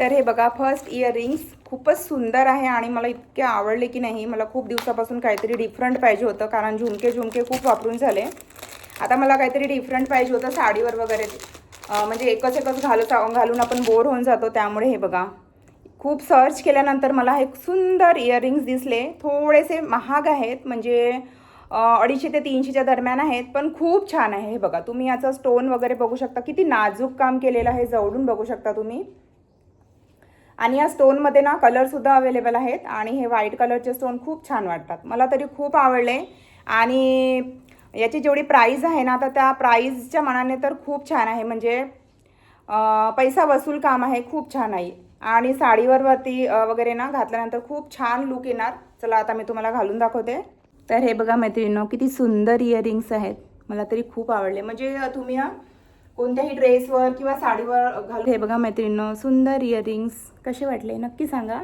तर हे बघा फर्स्ट इयरिंग्स खूपच सुंदर आहे आणि मला इतके आवडले की नाही. मला खूप दिवसापासून काहीतरी डिफरंट पाहिजे होतं, कारण झुमके खूप वापरून झाले. आता मला काहीतरी डिफरंट पाहिजे होतं साडीवर वगैरे. म्हणजे एकच घालून आपण बोर होऊन जातो. त्यामुळे हे बघा खूप सर्च केल्यानंतर मला हे सुंदर इयरिंग्स दिसले. थोडेसे महाग आहेत, म्हणजे 250 ते 300च्या दरम्यान आहेत, पण खूप छान आहे. हे बघा तुम्ही याचं स्टोन वगैरे बघू शकता, किती नाजूक काम केलेलं आहे, जवळून बघू शकता तुम्ही. आणि या स्टोनमध्ये ना कलरसुद्धा अवेलेबल आहेत आणि हे व्हाईट कलरचे स्टोन खूप छान वाटतात. मला तरी खूप आवडले. आणि याची जेवढी प्राईस आहे ना, तर त्या प्राईसच्या मानाने तर खूप छान आहे. म्हणजे पैसा वसूल काम आहे, खूप छान आहे. आणि साडीवरती वगैरे ना घातल्यानंतर खूप छान लुक येणार. चला आता मी तुम्हाला घालून दाखवते. तर हे बघा मैत्रिणींनो, किती सुंदर इयरिंग्स आहेत. मला तरी खूप आवडले. म्हणजे तुम्ही कोणत्याही ड्रेसवर किंवा साडीवर घाल. हे बघा मैत्रिणींनो, सुंदर इयरिंग्स कसे वाटले नक्की सांगा.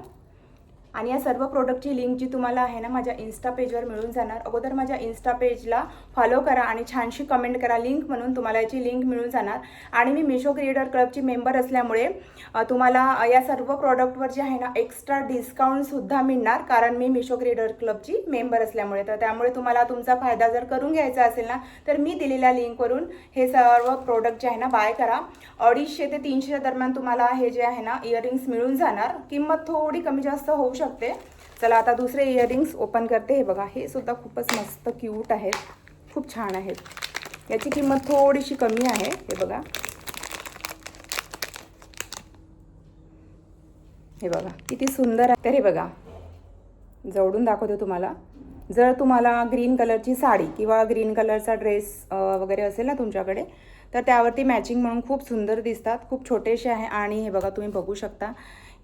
आणि या सर्व प्रोडक्टची लिंक जी तुम्हाला आहे ना माझ्या इन्स्टा पेजवर मिळून जाणार. अगोदर माझ्या इन्स्टा पेजला फॉलो करा आणि छानशी कमेंट करा लिंक म्हणून, तुम्हाला याची लिंक मिळून जाणार. आणि मी मिशो क्रिएटर क्लबची मेंबर असल्यामुळे तुम्हाला या सर्व प्रोडक्टवर जे आहे ना एक्स्ट्रा डिस्काउंटसुद्धा मिळणार, कारण मी मिशो क्रिएटर क्लबची मेंबर असल्यामुळे. तर त्यामुळे तुम्हाला तुमचा फायदा जर करून घ्यायचा असेल ना, तर मी दिलेल्या लिंकवरून हे सर्व प्रोडक्ट जे आहे ना बाय करा. 250 ते 300च्या दरम्यान तुम्हाला हे जे आहे ना इयरिंग्स मिळून जाणार. किंमत थोडी कमी जास्त होऊ शकते. चला आता दुसरे इयरिंग्स ओपन करते. हे बघा हे सुद्धा खूपच मस्त क्यूट आहेत, खूप छान आहेत. याची किंमत थोडीशी कमी आहे. हे बघा, हे बघा किती सुंदर आहे. तर हे बघा जवळून दाखवते तुम्हाला. जर तुम्हाला ग्रीन कलरची साडी किंवा ग्रीन कलरचा ड्रेस वगैरे असेल ना तुमच्याकडे, तर त्यावरती मॅचिंग म्हणून खूप सुंदर दिसतात. खूप छोटेसे आहे. आणि हे बघा तुम्ही बघू शकता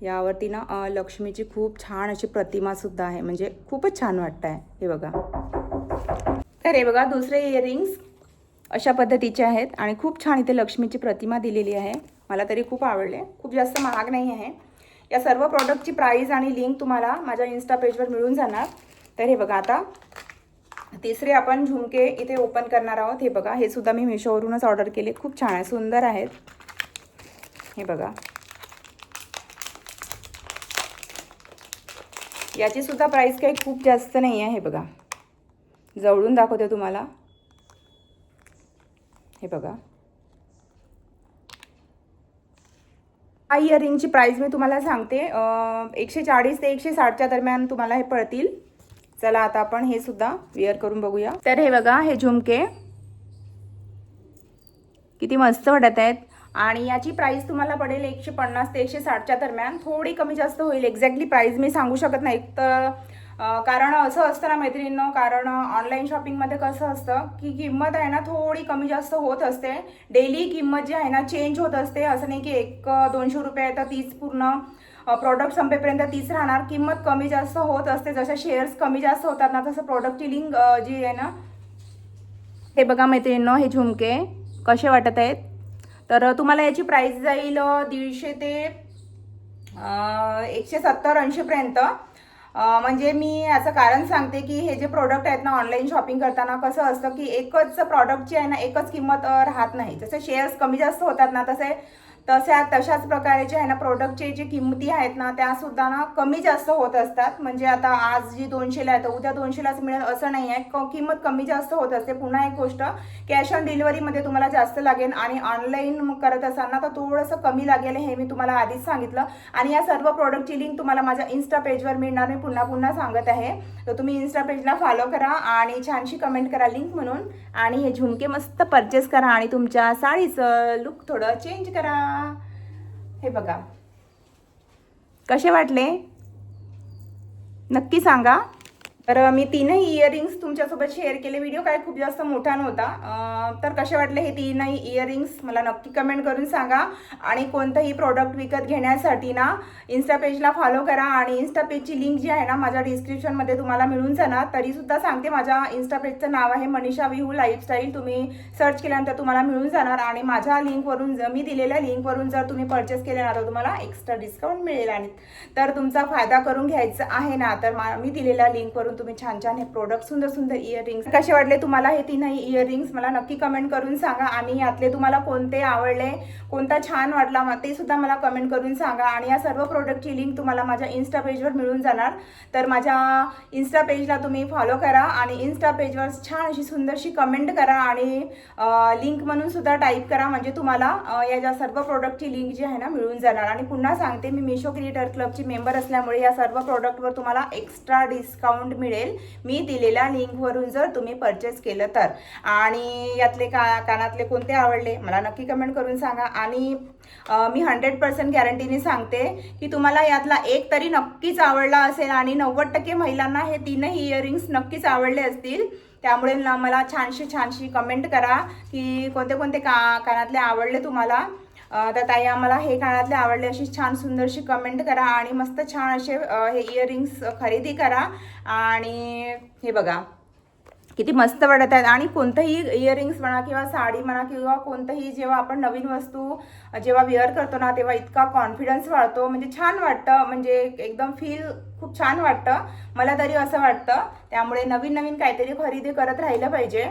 यावरती ना लक्ष्मीची खूप छान अशी प्रतिमासुद्धा आहे. म्हणजे खूपच छान वाटत आहे. हे बघा. तर हे बघा दुसरे इयरिंग्स अशा पद्धतीचे आहेत आणि खूप छान इथे लक्ष्मीची प्रतिमा दिलेली आहे. मला तरी खूप आवडले. खूप जास्त महाग नाही आहे. या सर्व प्रॉडक्टची प्राईस आणि लिंक तुम्हाला माझ्या इन्स्टा पेजवर मिळून जाणार. तर हे बघा आता तिसरे आपण झुमके इथे ओपन करणार आहोत. हे बघा हे सुद्धा मी मिशोवरूनच ऑर्डर केले. खूप छान आहे, सुंदर आहेत. हे बघा याची सुद्धा प्राईस काही खूप जास्त नाही आहे. हे बघा जवळून दाखवते तुम्हाला. हे बघा हा इयरिंगची प्राईस मी तुम्हाला सांगते. 140 ते 160च्या दरम्यान तुम्हाला हे पडतील. चला आता आपण हे सुद्धा वेअर करून बघूया. तर हे बघा हे झुमके किती मस्त वाटत आहेत. आणि याची प्राईस तुम्हाला पडेल 150 ते 160च्या दरम्यान. थोडी कमी जास्त होईल. एक्झॅक्टली प्राईस मी सांगू शकत नाही. तर कारण असं असतं ना मैत्रिणींनो, कारण ऑनलाईन शॉपिंगमध्ये कसं असतं की किंमत आहे ना थोडी कमी जास्त होत असते. डेली किंमत जी आहे ना चेंज होत असते. असं नाही की 100-200 रुपये आहे तर तीच पूर्ण प्रॉडक्ट संपेपर्यंत तीच राहणार. किंमत कमी जास्त होत असते. जशा शेअर्स कमी जास्त होतात ना, तसं प्रॉडक्टची लिंक जी आहे ना. हे बघा मैत्रिणींनो हे झुमके कसे वाटत आहेत. तर तुम्हाला याची प्राईस जाईल 150 ते 170-80पर्यंत. म्हणजे मी याचं कारण सांगते की हे जे प्रोडक्ट आहेत ना ऑनलाईन शॉपिंग करताना कसं असतं की एकच प्रॉडक्टची आहे ना एकच किंमत राहत नाही. जसे शेअर्स कमी जास्त होतात ना तशाच प्रकारे जे आहे ना प्रोडक्टचे जे किंमती आहेत ना त्यासुद्धा ना कमी जास्त होत असतात. म्हणजे आता आज जी 200ला आहे तर उद्या 200लाच मिळेल असं नाही आहे. किंमत कमी जास्त होत असते. पुन्हा एक गोष्ट, कॅश ऑन डिलिव्हरीमध्ये तुम्हाला जास्त लागेल आणि ऑनलाईन करत असाल ना तर थोडंसं कमी लागेल, हे मी तुम्हाला आधीच सांगितलं. आणि या सर्व प्रोडक्टची लिंक तुम्हाला माझ्या इन्स्टा पेजवर मिळणार. मी पुन्हा सांगत आहे. तर तुम्ही इन्स्टा पेजला फॉलो करा आणि छानशी कमेंट करा लिंक म्हणून. आणि हे झुमके मस्त परचेस करा आणि तुमच्या साडीचं लुक थोडं चेंज करा. हे बघा कसे वाटले नक्की सांगा. तर मी तीनही इयरिंग्स तुमच्यासोबत शेअर केले. व्हिडिओ काय खूप जास्त मोठा नव्हता. तर कसे वाटले हे तीनही इयरिंग्स मला नक्की कमेंट करून सांगा. आणि कोणतंही प्रोडक्ट विकत घेण्यासाठी ना इन्स्टा पेजला फॉलो करा आणि इन्स्टा पेजची लिंक जी आहे ना माझ्या डिस्क्रिप्शनमध्ये तुम्हाला मिळून जाणार. तरीसुद्धा सांगते माझ्या इन्स्टा पेजचं नाव आहे मनीषा विहू लाईफस्टाईल. तुम्ही सर्च केल्यानंतर तुम्हाला मिळून जाणार. आणि माझ्या लिंकवरून मी दिलेल्या लिंकवरून जर तुम्ही परचेस केले ना तर तुम्हाला एक्स्ट्रा डिस्काउंट मिळेल. आणि तर तुमचा फायदा करून घ्यायचा आहे ना तर मी दिलेल्या लिंकवरून जेणेकरून तुम्ही छान छान हे प्रोडक्ट सुंदर सुंदर इयरिंग्स कसे वाटले तुम्हाला हे तीनही इयरिंग्स मला नक्की कमेंट करून सांगा. आणि यातले तुम्हाला कोणते आवडले, कोणता छान वाटला ते सुद्धा मला कमेंट करून सांगा. आणि या सर्व प्रोडक्टची लिंक तुम्हाला माझ्या इन्स्टा पेजवर मिळून जाणार. तर माझ्या इन्स्टा पेजला तुम्ही फॉलो करा आणि इन्स्टा पेजवर छान अशी सुंदरशी कमेंट करा आणि लिंक म्हणून सुद्धा टाईप करा, म्हणजे तुम्हाला या ज्या सर्व प्रोडक्टची लिंक जी आहे ना मिळून जाणार. आणि पुन्हा सांगते, मी मिशो क्रिएटर क्लबची मेंबर असल्यामुळे या सर्व प्रोडक्टवर तुम्हाला एक्स्ट्रा डिस्काउंट मिळेल मी दिलेल्या लिंकवरून जर तुम्ही परचेस केलं तर. आणि यातले कानातले कोणते आवडले मला नक्की कमेंट करून सांगा. आणि मी 100% गॅरंटीने सांगते की तुम्हाला यातला एक तरी नक्कीच आवडला असेल आणि 90% महिलांना हे तीनही इयरिंग्स नक्कीच आवडले असतील. त्यामुळे मला छानशी कमेंट करा की कोणते कोणते कानातले आवडले तुम्हाला. तर ताई आम्हाला हे कानातले आवडले अशी छान सुंदरशी कमेंट करा आणि मस्त छान असे हे इयरिंग्स खरेदी करा. आणि हे बघा किती मस्त वाटत आहेत. आणि कोणतंही इयरिंग्स म्हणा किंवा साडी म्हणा किंवा कोणतंही जेव्हा आपण नवीन वस्तू जेव्हा वेअर करतो ना तेव्हा इतका कॉन्फिडन्स वाढतो, म्हणजे छान वाटतं, म्हणजे एकदम फील खूप छान वाटतं, मला तरी असं वाटतं. त्यामुळे नवीन काहीतरी खरेदी करत राहिलं पाहिजे.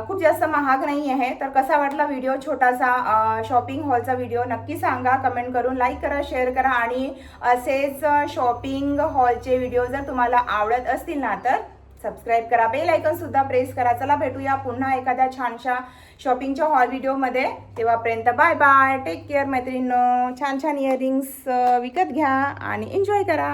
खूप जास्त महाग नाही आहे. तर कसा वाटला व्हिडिओ, छोटासा शॉपिंग हॉलचा व्हिडिओ नक्की सांगा कमेंट करून. लाईक करा, शेअर करा. आणि असेच शॉपिंग हॉलचे व्हिडिओ जर तुम्हाला आवडत असतील ना तर सबस्क्राईब करा, बेल आयकॉन सुद्धा प्रेस करा. चला भेटूया पुन्हा एखाद्या छानशा शॉपिंगच्या हॉल व्हिडिओमध्ये. तेव्हापर्यंत बाय बाय, टेक केअर मैत्रिणींनो. छान इयरिंग्स विकत घ्या आणि एन्जॉय करा.